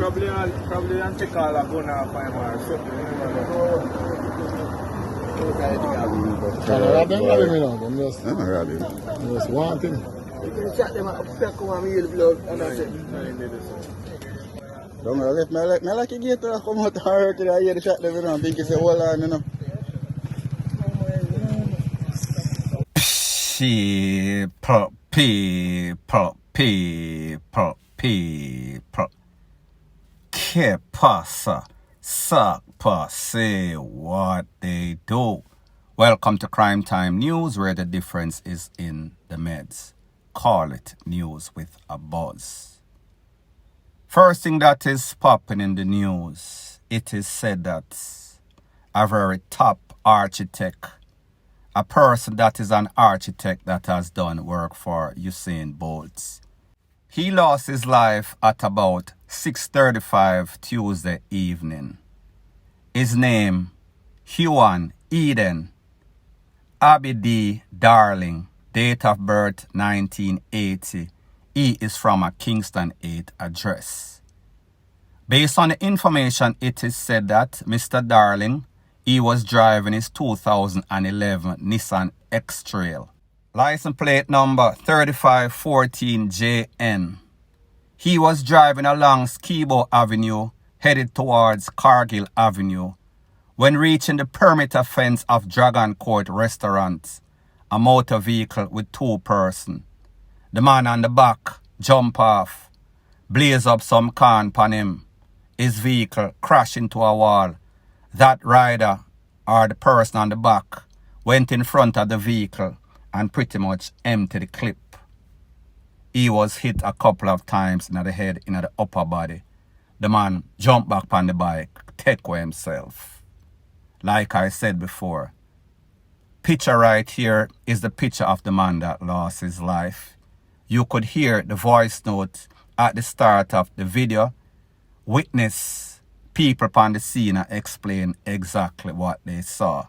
Probably and take all that gun off him or something. Just one thing. You shot them up, stuck on me with blood, and that's it. Don't me like you get to come out to her to hear the shot them, you know, and think it's a whole on, you know. People. Que pasa? Sakpa say what they do. Welcome to Crime Time News, where the difference is in the meds. Call it news with a buzz. First thing that is popping in the news, it is said that a very top architect, a person that is an architect that has done work for Usain Bolt, he lost his life at about 6:35 Tuesday evening. His name, Huan Eden Abidi Darling, date of birth 1980. He is from a Kingston 8 address. Based on the information, it is said that Mr. Darling, he was driving his 2011 Nissan X-Trail. License plate number 3514JN. He was driving along Skibo Avenue, headed towards Cargill Avenue. When reaching the perimeter fence of Dragon Court Restaurant, a motor vehicle with two persons. The man on the back jump off, blaze up some can upon him. His vehicle crashed into a wall. That rider, or the person on the back, went in front of the vehicle and pretty much emptied the clip. He was hit a couple of times in the head, in the upper body. The man jumped back on the bike, take away himself. Like I said before, picture right here is the picture of the man that lost his life. You could hear the voice note at the start of the video. Witness people on the scene explain exactly what they saw.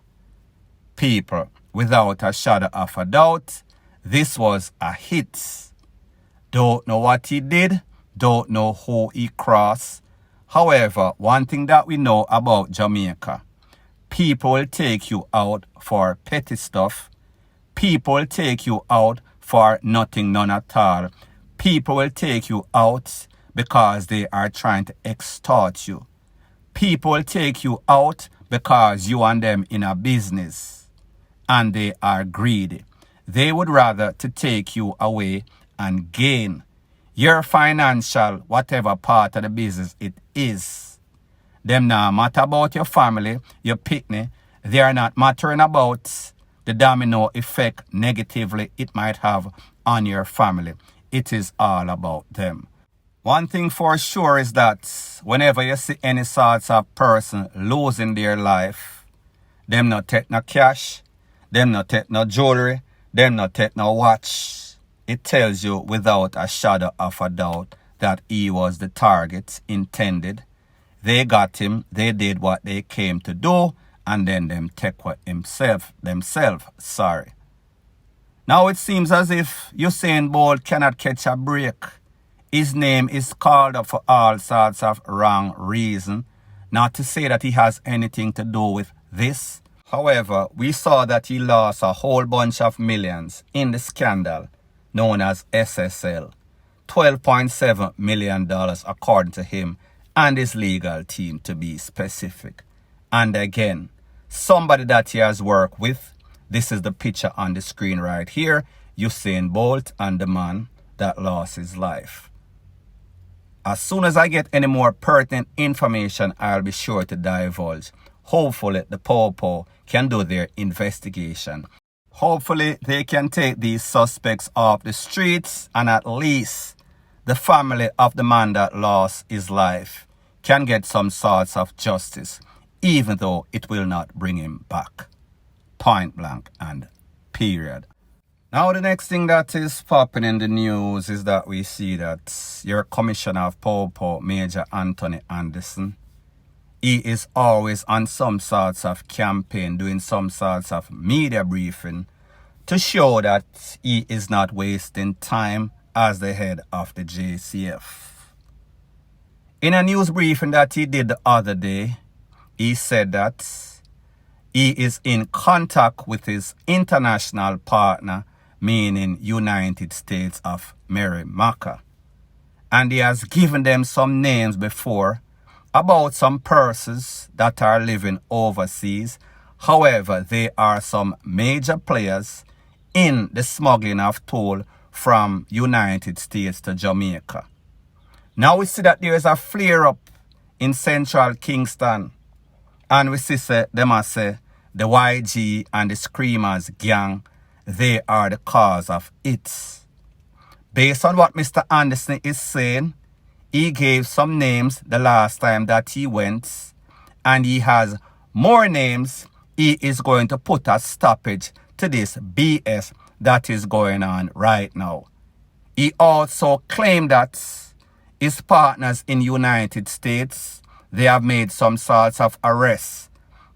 People, without a shadow of a doubt, this was a hit. Don't know what he did, don't know who he crossed. However, one thing that we know about Jamaica, people will take you out for petty stuff. People will take you out for nothing, none at all. People will take you out because they are trying to extort you. People will take you out because you and them in a business and they are greedy. They would rather to take you away and gain your financial, whatever part of the business it is. Them not matter about your family, your picnic. They are not mattering about the domino effect negatively it might have on your family. It is all about them. One thing for sure is that whenever you see any sorts of person losing their life, them not take no cash, them not take no jewelry, them not take no watch. It tells you without a shadow of a doubt that he was the target intended. They got him, they did what they came to do, and then them take what themselves. Now it seems as if Usain Bolt cannot catch a break. His name is called up for all sorts of wrong reason. Not to say that he has anything to do with this. However, we saw that he lost a whole bunch of millions in the scandal known as SSL. $12.7 million according to him and his legal team, to be specific. And again, somebody that he has worked with, this is the picture on the screen right here, Usain Bolt and the man that lost his life. As soon as I get any more pertinent information, I'll be sure to divulge. Hopefully the Popo can do their investigation. Hopefully they can take these suspects off the streets, and at least the family of the man that lost his life can get some sorts of justice, even though it will not bring him back. Point blank and period. Now the next thing that is popping in the news is that we see that your Commissioner of Popo, Major Anthony Anderson, he is always on some sorts of campaign, doing some sorts of media briefing to show that he is not wasting time as the head of the JCF. In a news briefing that he did the other day, he said that he is in contact with his international partner, meaning United States of America. And he has given them some names before about some persons that are living overseas. However, they are some major players in the smuggling of toll from United States to Jamaica. Now we see that there is a flare-up in central Kingston. And we see them as say the YG and the Screamers gang, they are the cause of it. Based on what Mr. Anderson is saying, he gave some names the last time that he went, and he has more names. He is going to put a stoppage to this BS that is going on right now. He also claimed that his partners in United States, they have made some sorts of arrests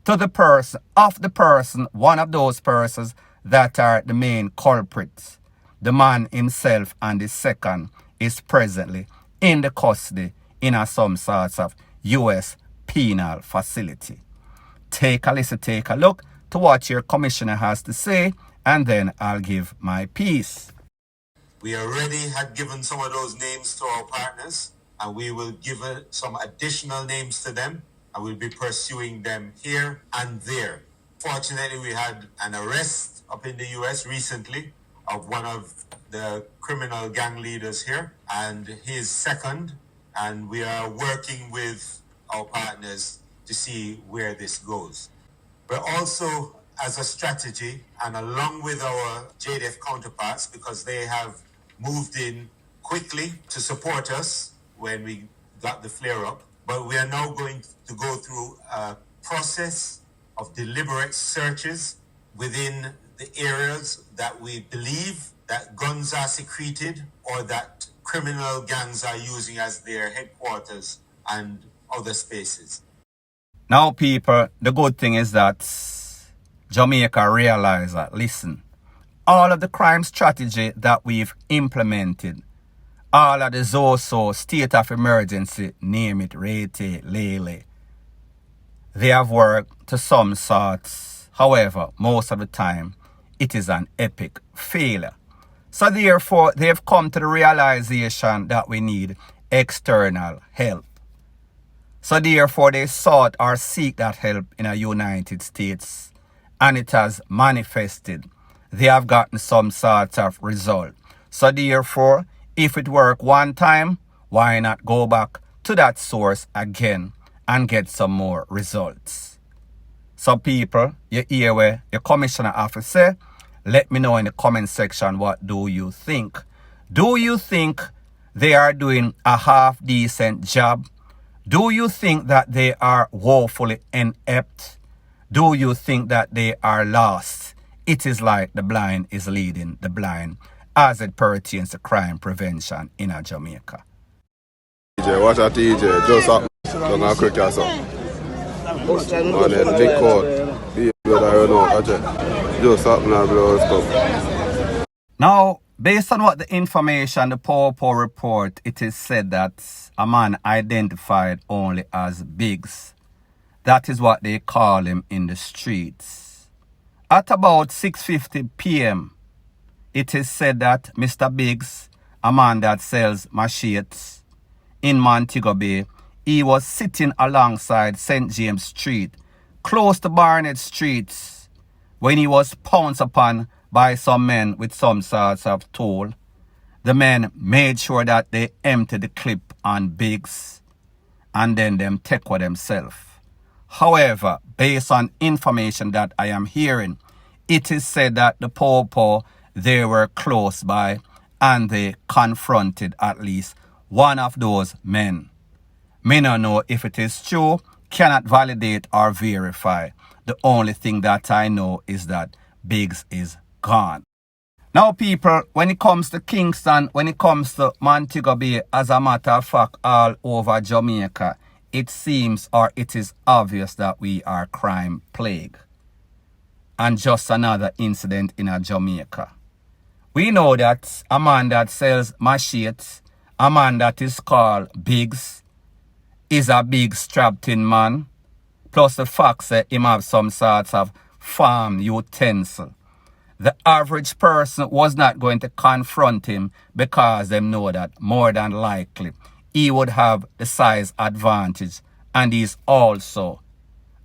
to the person, one of those persons that are the main culprits. The man himself and the second is presently in the custody in some sorts of U.S. penal facility. Take a listen, take a look to what your commissioner has to say, and then I'll give my piece. We already had given some of those names to our partners, and we will give some additional names to them, and we'll be pursuing them here and there. Fortunately, we had an arrest up in the U.S. recently of one of the criminal gang leaders here and his second, and we are working with our partners to see where this goes. We're also, as a strategy, and along with our JDF counterparts, because they have moved in quickly to support us when we got the flare-up, but we are now going to go through a process of deliberate searches within the areas that we believe that guns are secreted or that criminal gangs are using as their headquarters and other spaces. Now, people, the good thing is that Jamaica realize that, listen, all of the crime strategy that we've implemented, all of the ZOSO, state of emergency, name it, Rete, Lele, they have worked to some sorts. However, most of the time, it is an epic failure. So therefore, they've come to the realization that we need external help. So therefore, they sought or seek that help in the United States, and it has manifested. They have gotten some sort of result. So therefore, if it worked one time, why not go back to that source again and get some more results? So people, you hear where your commissioner have to say. Let me know in the comment section, what do you think? Do you think they are doing a half-decent job? Do you think that they are woefully inept? Do you think that they are lost? It is like the blind is leading the blind as it pertains to crime prevention in Jamaica. TJ, watch out TJ, just up, don't have quick or something. Man, the big court, be better, I don't know, just up now, bro, stuff. Now, based on what the information, the Popo report, it is said that a man identified only as BIGS. That is what they call him in the streets. At about 6:50 p.m., it is said that Mr. BIGS, a man that sells machetes in Montego Bay, he was sitting alongside St. James Street, close to Barnett Street, when he was pounced upon by some men with some sorts of tool. The men made sure that they emptied the clip on BIGS and then them take for themselves. However, based on information that I am hearing, it is said that the Popo, they were close by and they confronted at least one of those men. May not know if it is true, cannot validate or verify. The only thing that I know is that BIGS is gone. Now people, when it comes to Kingston, when it comes to Montego Bay, as a matter of fact, all over Jamaica, it seems or it is obvious that we are crime plague. And just another incident in Jamaica. We know that a man that sells machetes, a man that is called BIGS, is a big strapped in man. Plus the fact that him have some sorts of farm utensil. The average person was not going to confront him because they know that more than likely he would have the size advantage, and he's also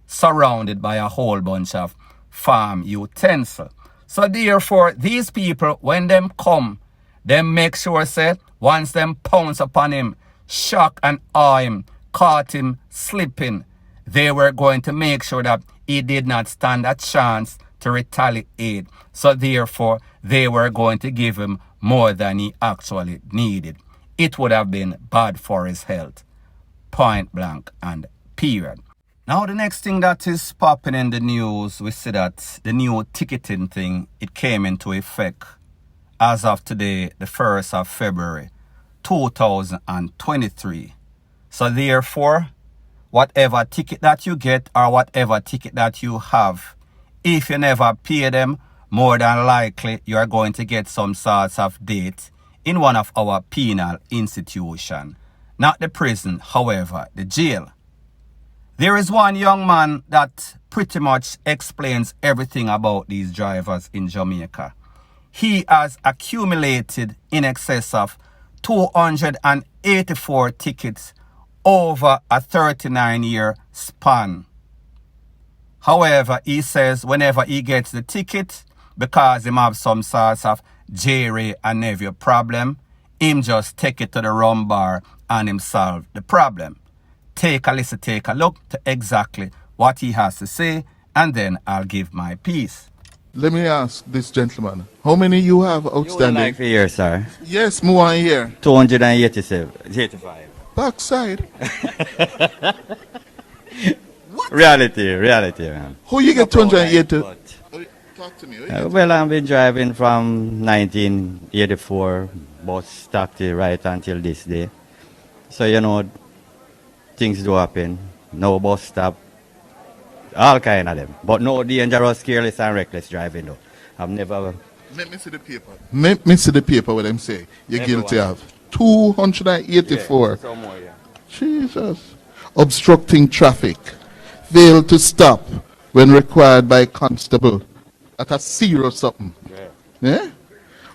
surrounded by a whole bunch of farm utensil. So therefore, these people, when them come, they make sure say, once them pounce upon him, shock and awe him, caught him slipping, they were going to make sure that he did not stand a chance to retaliate. So therefore, they were going to give him more than he actually needed. It would have been bad for his health. Point blank and period. Now the next thing that is popping in the news, we see that the new ticketing thing, it came into effect as of today, the 1st of February, 2023. So therefore, whatever ticket that you get or whatever ticket that you have, if you never pay them, more than likely you are going to get some sorts of date in one of our penal institutions. Not the prison, however, the jail. There is one young man that pretty much explains everything about these drivers in Jamaica. He has accumulated in excess of 284 tickets over a 39-year span. However, he says whenever he gets the ticket, because him have some sorts of Jerry and nephew problem, him just take it to the rum bar and him solve the problem. Take a listen, take a look to exactly what he has to say, and then I'll give my piece. Let me ask this gentleman, how many you have outstanding? You like for years, sir? Yes, more on here. 285. Backside. Reality, man. Who you get 280? Talk to me. Well, I've been driving from 1984, bus stopped right until this day. So, you know, things do happen. No bus stop. All kind of them. But no dangerous, careless, and reckless driving, though. I've never... Let me see the paper. Let me see the paper what them say. You're guilty of. 284. Yeah, some more, yeah. Jesus. Obstructing traffic. Fail to stop when required by constable. At a serious something. Yeah?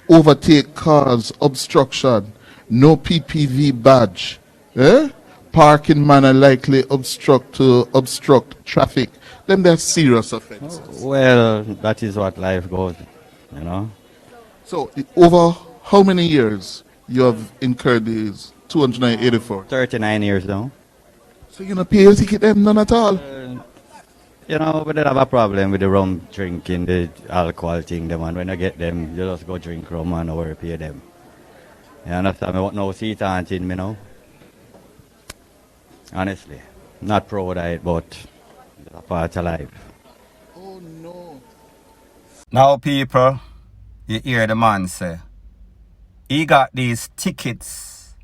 Overtake cars, obstruction. No PPV badge. Yeah? Parking manner likely obstruct traffic. Then they're serious offenses. Well, that is what life goes, you know. So, over how many years you have incurred these 284? 39 years now. So you don't pay your ticket them none at all? You know, we don't have a problem with the rum drinking, the alcohol thing, them, and when I get them, you just go drink rum and over pay them. You understand? I want no seat in me now. Honestly. Not proud of it, but it's a part of life. Oh no. Now people, you hear the man say, he got these tickets,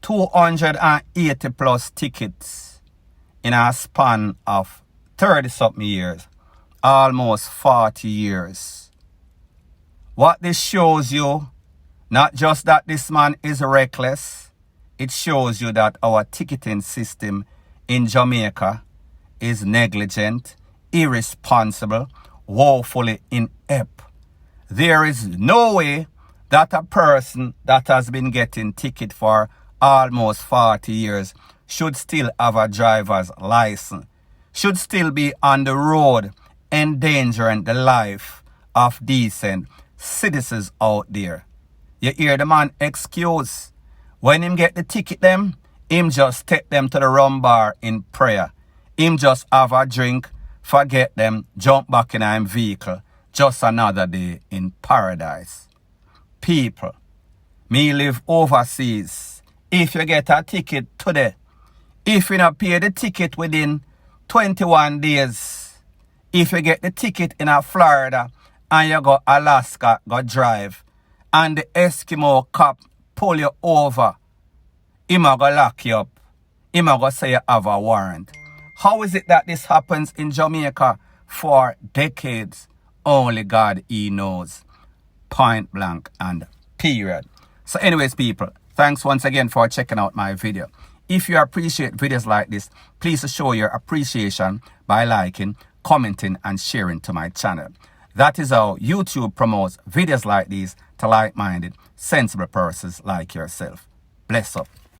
280 plus tickets in a span of 30-something years, almost 40 years. What this shows you, not just that this man is reckless, it shows you that our ticketing system in Jamaica is negligent, irresponsible, woefully inept. There is no way that a person that has been getting ticket for almost 40 years should still have a driver's license, should still be on the road endangering the life of decent citizens out there. You hear the man excuse. When him get the ticket them, him just take them to the rum bar in prayer. Him just have a drink, forget them, jump back in him vehicle. Just another day in paradise. People, me live overseas. If you get a ticket today, if you not pay the ticket within 21 days, if you get the ticket in a Florida and you go Alaska, go drive, and the Eskimo cop pull you over, him a go lock you up. Him a go say you have a warrant. How is it that this happens in Jamaica for decades? Only God he knows. Point blank and period. So anyways, people, thanks once again for checking out my video. If you appreciate videos like this, please show your appreciation by liking, commenting, and sharing to my channel. That is how YouTube promotes videos like these to like-minded, sensible persons like yourself. Bless up.